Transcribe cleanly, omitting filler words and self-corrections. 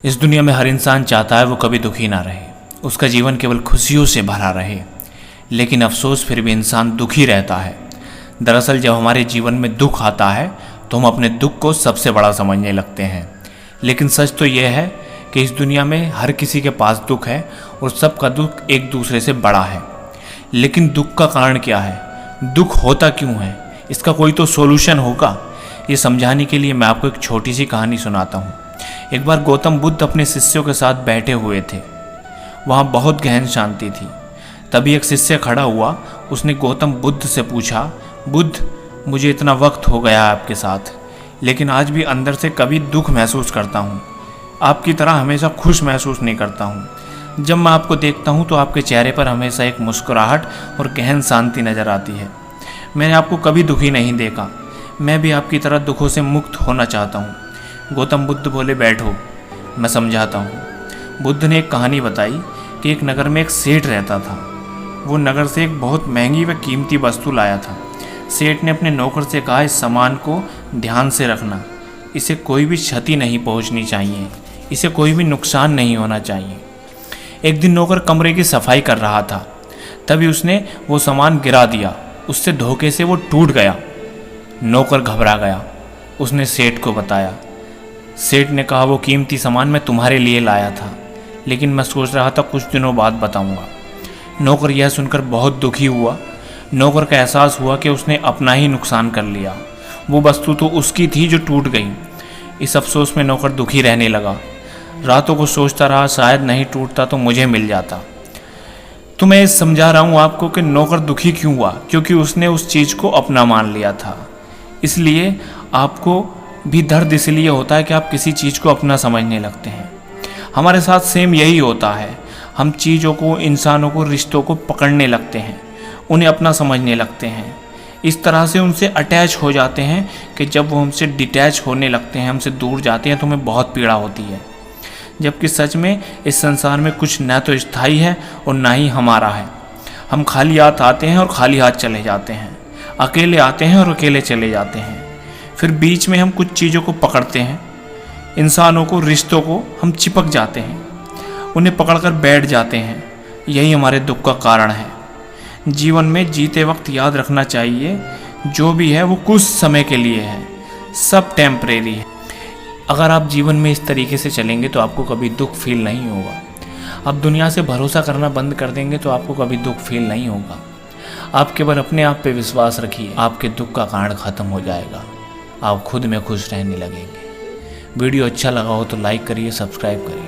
इस दुनिया में हर इंसान चाहता है वो कभी दुखी ना रहे, उसका जीवन केवल खुशियों से भरा रहे। लेकिन अफसोस फिर भी इंसान दुखी रहता है। दरअसल जब हमारे जीवन में दुख आता है तो हम अपने दुख को सबसे बड़ा समझने लगते हैं। लेकिन सच तो यह है कि इस दुनिया में हर किसी के पास दुख है और सबका दुख एक दूसरे से बड़ा है। लेकिन दुख का कारण क्या है, दुख होता क्यों है, इसका कोई तो सॉल्यूशन होगा। ये समझाने के लिए मैं आपको एक छोटी सी कहानी सुनाता हूँ। एक बार गौतम बुद्ध अपने शिष्यों के साथ बैठे हुए थे। वहाँ बहुत गहन शांति थी। तभी एक शिष्य खड़ा हुआ। उसने गौतम बुद्ध से पूछा, बुद्ध, मुझे इतना वक्त हो गया आपके साथ, लेकिन आज भी अंदर से कभी दुख महसूस करता हूँ। आपकी तरह हमेशा खुश महसूस नहीं करता हूँ। जब मैं आपको देखता हूँ तो आपके चेहरे पर हमेशा एक मुस्कुराहट और गहन शांति नज़र आती है। मैंने आपको कभी दुखी नहीं देखा। मैं भी आपकी तरह दुखों से मुक्त होना चाहता हूँ। गौतम बुद्ध बोले, बैठो, मैं समझाता हूँ। बुद्ध ने एक कहानी बताई कि एक नगर में एक सेठ रहता था। वो नगर से एक बहुत महंगी व कीमती वस्तु लाया था। सेठ ने अपने नौकर से कहा, इस सामान को ध्यान से रखना, इसे कोई भी क्षति नहीं पहुँचनी चाहिए, इसे कोई भी नुकसान नहीं होना चाहिए। एक दिन नौकर कमरे की सफाई कर रहा था, तभी उसने वो सामान गिरा दिया। उससे धोखे से वो टूट गया। नौकर घबरा गया। उसने सेठ को बताया। सेठ ने कहा, वो कीमती सामान मैं तुम्हारे लिए लाया था, लेकिन मैं सोच रहा था कुछ दिनों बाद बताऊंगा। नौकर यह सुनकर बहुत दुखी हुआ। नौकर का एहसास हुआ कि उसने अपना ही नुकसान कर लिया। वो वस्तु तो उसकी थी जो टूट गई। इस अफसोस में नौकर दुखी रहने लगा। रातों को सोचता रहा, शायद नहीं टूटता तो मुझे मिल जाता। तो मैं समझा रहा हूँ आपको कि नौकर दुखी क्यों हुआ, क्योंकि उसने उस चीज़ को अपना मान लिया था। इसलिए आपको भी दर्द इसलिए होता है कि आप किसी चीज़ को अपना समझने लगते हैं। हमारे साथ सेम यही होता है। हम चीज़ों को, इंसानों को, रिश्तों को पकड़ने लगते हैं, उन्हें अपना समझने लगते हैं। इस तरह से उनसे अटैच हो जाते हैं कि जब वो हमसे डिटैच होने लगते हैं, हमसे दूर जाते हैं, तो हमें बहुत पीड़ा होती है। जबकि सच में इस संसार में कुछ न तो स्थायी है और ना ही हमारा है। हम खाली हाथ आते हैं और खाली हाथ चले जाते हैं, अकेले आते हैं और अकेले चले जाते हैं। फिर बीच में हम कुछ चीज़ों को पकड़ते हैं, इंसानों को, रिश्तों को हम चिपक जाते हैं, उन्हें पकड़कर बैठ जाते हैं। यही हमारे दुख का कारण है। जीवन में जीते वक्त याद रखना चाहिए, जो भी है वो कुछ समय के लिए है, सब टेम्परेरी है। अगर आप जीवन में इस तरीके से चलेंगे तो आपको कभी दुख फील नहीं होगा। आप दुनिया से भरोसा करना बंद कर देंगे तो आपको कभी दुख फील नहीं होगा। आप केवल अपने आप पे विश्वास रखिए, आपके दुख का कारण ख़त्म हो जाएगा। आप खुद में खुश रहने लगेंगे। वीडियो अच्छा लगा हो तो लाइक करिए, सब्सक्राइब करिए।